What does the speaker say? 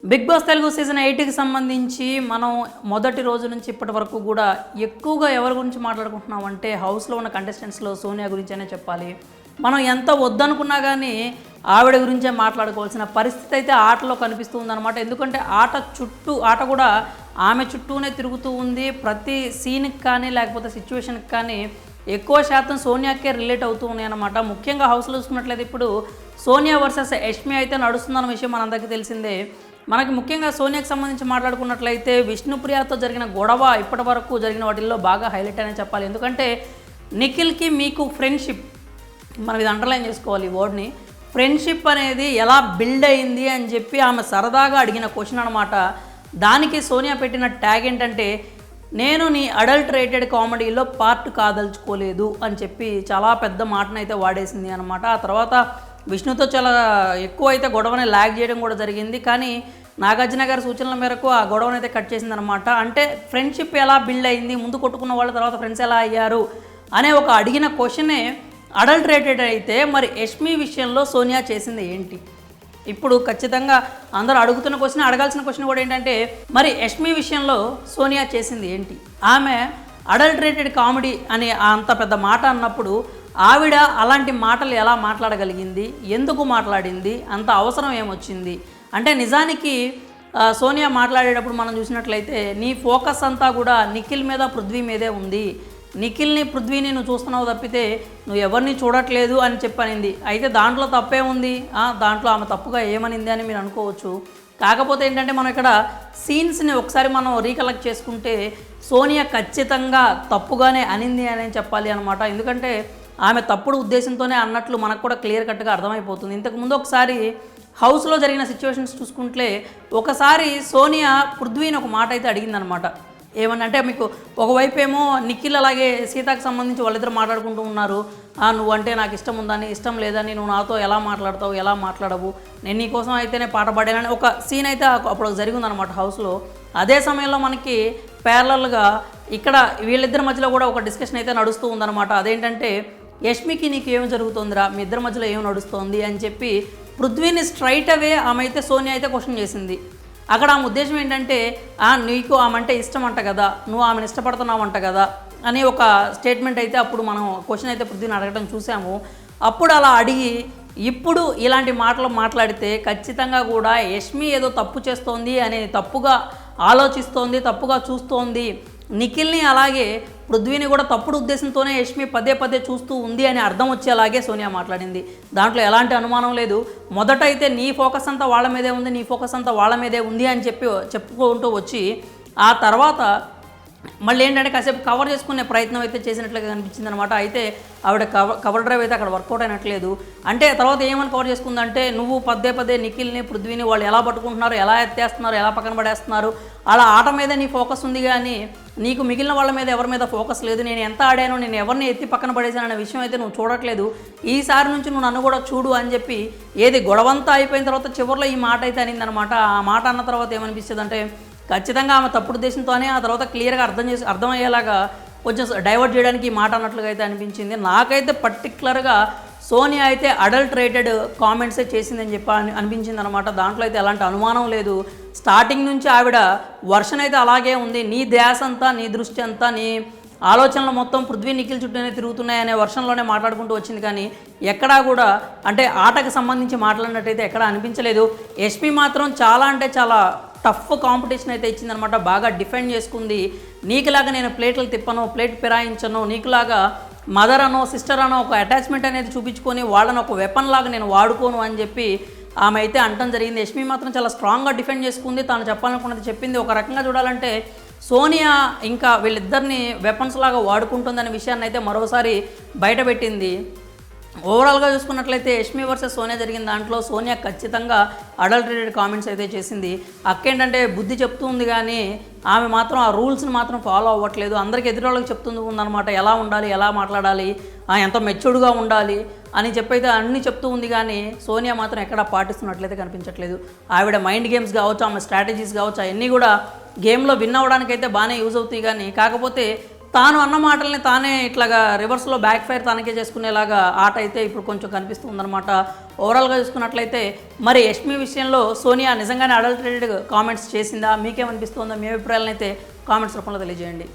Big boss Telugu season 8కి సంబంధించి మనం మొదటి రోజు నుంచి ఇప్పటి వరకు కూడా ఎక్కువగా ఎవరి గురించి మాట్లాడుకుంటున్నాం అంటే హౌస్లో ఉన్న కంటెస్టెంట్స్లో సోనియా గురించనే చెప్పాలి. మనం ఎంత వద్దనుకున్నా కానీ ఆవిడ గురించే మాట్లాడుకోవాల్సిన పరిస్థితి అయితే ఆటలో కనిపిస్తుందన్నమాట. ఎందుకంటే ఆట కూడా ఆమె చుట్టూనే తిరుగుతూ ఉంది. ప్రతి సీన్కి కానీ లేకపోతే సిచ్యువేషన్కి కానీ ఎక్కువ శాతం సోనియాకే రిలేట్ అవుతూ ఉన్నాయి అన్నమాట. ముఖ్యంగా హౌస్లో చూసుకున్నట్లయితే ఇప్పుడు సోనియా వర్సెస్ యష్మి అయితే నడుస్తుందన్న విషయం మనందరికీ తెలిసిందే. మనకి ముఖ్యంగా సోనియాకి సంబంధించి మాట్లాడుకున్నట్లయితే విష్ణుప్రియతో జరిగిన గొడవ ఇప్పటి వరకు జరిగిన వాటిల్లో బాగా హైలైట్ అనే చెప్పాలి. ఎందుకంటే నిఖిల్కి మీకు ఫ్రెండ్షిప్, మనం ఇది అండర్లైన్ చేసుకోవాలి ఈ వర్డ్ని. ఫ్రెండ్షిప్ అనేది ఎలా బిల్డ్ అయింది అని చెప్పి ఆమె సరదాగా అడిగిన క్వశ్చన్ అనమాట. దానికి సోనియా పెట్టిన ట్యాగ్ ఏంటంటే, నేను నీ అడల్టరేటెడ్ కామెడీలో పార్ట్ కాదలుచుకోలేదు అని చెప్పి చాలా పెద్ద మాటనైతే వాడేసింది అనమాట. ఆ తర్వాత విష్ణుతో చాలా ఎక్కువ అయితే గొడవని ల్యాగ్ చేయడం కూడా జరిగింది. కానీ నాగార్జున గారి సూచనల మేరకు ఆ గొడవనైతే కట్ చేసిందనమాట. అంటే ఫ్రెండ్షిప్ ఎలా బిల్డ్ అయింది, ముందు కొట్టుకున్న వాళ్ళ తర్వాత ఫ్రెండ్స్ ఎలా అయ్యారు అనే ఒక అడిగిన క్వశ్చనే అడల్టరేటెడ్ అయితే, మరి యష్మి విషయంలో సోనియా చేసింది ఏంటి? ఇప్పుడు ఖచ్చితంగా అందరూ అడుగుతున్న క్వశ్చన్, అడగాల్సిన క్వశ్చన్ కూడా ఏంటంటే, మరి యష్మి విషయంలో సోనియా చేసింది ఏంటి? ఆమె అడల్టరేటెడ్ కామెడీ అని అంత పెద్ద మాట అన్నప్పుడు ఆవిడ అలాంటి మాటలు ఎలా మాట్లాడగలిగింది, ఎందుకు మాట్లాడింది, అంత అవసరం ఏమొచ్చింది అంటే, నిజానికి సోనియా మాట్లాడేటప్పుడు మనం చూసినట్లయితే నీ ఫోకస్ అంతా కూడా నిఖిల్ మీద, పృథ్వీ మీదే ఉంది. నిఖిల్ని, పృథ్వీని నువ్వు చూస్తున్నావు తప్పితే నువ్వు ఎవరిని చూడట్లేదు అని చెప్పనింది. అయితే దాంట్లో తప్పే ఉంది, దాంట్లో ఆమె తప్పుగా ఏమనింది అని మీరు అనుకోవచ్చు. కాకపోతే ఏంటంటే, మనం ఇక్కడ సీన్స్ని ఒకసారి మనం రీకలెక్ట్ చేసుకుంటే సోనియా ఖచ్చితంగా తప్పుగానే అనింది అని చెప్పాలి అనమాట. ఎందుకంటే ఆమె తప్పుడు ఉద్దేశంతోనే అన్నట్లు మనకు కూడా క్లియర్ కట్గా అర్థమైపోతుంది. ఇంతకుముందు ఒకసారి హౌస్లో జరిగిన సిచ్యువేషన్స్ చూసుకుంటే ఒకసారి సోనియా పృథ్వీని ఒక మాట అయితే అడిగిందనమాట. ఏమనంటే, మీకు ఒకవైపు ఏమో నిఖిల్ అలాగే సీతకు సంబంధించి వాళ్ళిద్దరు మాట్లాడుకుంటూ ఉన్నారు. నువ్వంటే నాకు ఇష్టం ఉందని, ఇష్టం లేదని, నువ్వు నాతో ఎలా మాట్లాడతావు, ఎలా మాట్లాడవు, నేను నీకోసం అయితేనే పాట పాడానని ఒక సీన్ అయితే అప్పుడు జరిగిందనమాట హౌస్లో. అదే సమయంలో మనకి ప్యారలల్గా ఇక్కడ వీళ్ళిద్దరి మధ్యలో కూడా ఒక డిస్కషన్ అయితే నడుస్తూ ఉందన్నమాట. అదేంటంటే, యష్మికి నీకు ఏం జరుగుతుందిరా, మీ ఇద్దరి మధ్యలో ఏం నడుస్తుంది అని చెప్పి పృథ్వీని స్ట్రైట్ అవే ఆమె అయితే సోనియా అయితే క్వశ్చన్ చేసింది. అక్కడ ఆమె ఉద్దేశం ఏంటంటే, నీకు ఆమె అంటే ఇష్టం అంట కదా, నువ్వు ఆమెను ఇష్టపడుతున్నావు అంట కదా అని ఒక స్టేట్మెంట్ అయితే అప్పుడు మనం క్వశ్చన్ అయితే పృథ్వీని అడగడం చూసాము. అప్పుడు అలా అడిగి ఇప్పుడు ఇలాంటి మాటలు మాట్లాడితే ఖచ్చితంగా కూడా యష్మి ఏదో తప్పు చేస్తోంది అని తప్పుగా ఆలోచిస్తోంది, తప్పుగా చూస్తోంది, నిఖిల్ని అలాగే పృథ్వీని కూడా తప్పుడు ఉద్దేశంతోనే యష్మి పదే పదే చూస్తూ ఉంది అని అర్థం వచ్చేలాగే సోనియా మాట్లాడింది. దాంట్లో ఎలాంటి అనుమానం లేదు. మొదట అయితే నీ ఫోకస్ అంతా వాళ్ళ మీదే ఉంది, నీ ఫోకస్ అంతా వాళ్ళ మీదే ఉంది అని చెప్పుకుంటూ వచ్చి ఆ తర్వాత మళ్ళీ ఏంటంటే కాసేపు కవర్ చేసుకునే ప్రయత్నం అయితే చేసినట్లుగా కనిపించింది అనమాట. అయితే ఆవిడ కవర్ డ్రైవ్ అయితే అక్కడ వర్కౌట్ అయినట్లేదు. అంటే తర్వాత ఏమని కవర్ చేసుకుందంటే, నువ్వు పదే నిఖిల్ని, పృథ్వీని వాళ్ళు ఎలా పట్టుకుంటున్నారు, ఎలా ఎత్తేస్తున్నారు, ఎలా పక్కన పడేస్తున్నారు, అలా ఆట మీద నీ ఫోకస్ ఉంది కానీ నీకు మిగిలిన వాళ్ళ మీద ఎవరి మీద ఫోకస్ లేదు. నేను ఎంత ఆడాను, నేను ఎవరిని ఎత్తి పక్కన పడేసాను అనే విషయం అయితే నువ్వు చూడట్లేదు. ఈసారి నుంచి నువ్వు నన్ను కూడా చూడు అని చెప్పి ఏది గొడవంతా అయిపోయిన తర్వాత చివరిలో ఈ మాట అయితే అనిందనమాట. ఆ మాట అన్న తర్వాత ఏమనిపిస్తుంది అంటే, ఖచ్చితంగా ఆమె తప్పుడు ఉద్దేశంతోనే ఆ తర్వాత క్లియర్గా అర్థమయ్యేలాగా కొంచెం డైవర్ట్ చేయడానికి ఈ మాట అన్నట్లుగా అయితే అనిపించింది. నాకైతే పర్టికులర్గా సోనియా అయితే అడల్టరేటెడ్ కామెంట్సే చేసిందని చెప్పి అనిపించింది అనమాట. దాంట్లో అయితే ఎలాంటి అనుమానం లేదు. స్టార్టింగ్ నుంచి ఆవిడ వర్షన్ అయితే అలాగే ఉంది. నీ ధ్యాస అంతా, నీ దృష్టి అంతా, నీ ఆలోచనలు మొత్తం పృథ్వీ నిఖిల్ చుట్టూనే తిరుగుతున్నాయి అనే వర్షన్లోనే మాట్లాడుకుంటూ వచ్చింది. కానీ ఎక్కడా కూడా అంటే ఆటకు సంబంధించి మాట్లాడినట్టయితే ఎక్కడా అనిపించలేదు. యష్మి మాత్రం చాలా అంటే చాలా టఫ్ కాంపిటీషన్ అయితే ఇచ్చిందనమాట. బాగా డిఫెండ్ చేసుకుంది. నీకులాగా నేను ప్లేట్లు తిప్పను, ప్లేట్ ఫిరాయించను, నీకులాగా మదర్ అనో సిస్టర్ అనో ఒక అటాచ్మెంట్ అనేది చూపించుకొని వాళ్ళని ఒక వెపన్ లాగా నేను వాడుకోను అని చెప్పి ఆమె అయితే అంటం జరిగింది. యష్మి మాత్రం చాలా స్ట్రాంగ్గా డిఫెండ్ చేసుకుంది. తాను చెప్పాలనుకున్నది చెప్పింది. ఒక రకంగా చూడాలంటే సోనియా ఇంకా వీళ్ళిద్దరిని వెపన్స్ లాగా వాడుకుంటుందనే విషయాన్ని అయితే మరోసారి బయటపెట్టింది. ఓవరాల్గా చూసుకున్నట్లయితే యష్మి వర్సెస్ సోనియా జరిగిన దాంట్లో సోనియా ఖచ్చితంగా అడల్టరేటెడ్ కామెంట్స్ అయితే చేసింది. అక్కేంటంటే బుద్ధి చెప్తూ ఉంది కానీ ఆమె మాత్రం ఆ రూల్స్ని మాత్రం ఫాలో అవ్వట్లేదు. అందరికి ఎదురోళ్ళకి చెప్తుంది ఉందన్నమాట, ఎలా ఉండాలి, ఎలా మాట్లాడాలి, ఎంత మెచ్యూర్డ్గా ఉండాలి అని చెప్పైతే అన్నీ చెప్తూ ఉంది. కానీ సోనియా మాత్రం ఎక్కడా పాటిస్తున్నట్లయితే కనిపించట్లేదు. ఆవిడ మైండ్ గేమ్స్ కావచ్చు, ఆమె స్ట్రాటజీస్ కావచ్చు, అవన్నీ కూడా గేమ్లో విన్ అవ్వడానికైతే బాగానే యూజ్ అవుతాయి. కానీ కాకపోతే తాను అన్న మాటల్ని తానే ఇట్లాగా రివర్స్లో బ్యాక్ ఫైర్ తనకే చేసుకునేలాగా ఆట అయితే ఇప్పుడు కొంచెం కనిపిస్తుందన్నమాట. ఓవరాల్గా చూసుకున్నట్లయితే మరి యష్మి విషయంలో సోనియా నిజంగానే అడల్టరేటెడ్ కామెంట్స్ చేసిందా, మీకేమనిపిస్తుందో మీ అభిప్రాయాలను అయితే కామెంట్స్ రూపంలో తెలియజేయండి.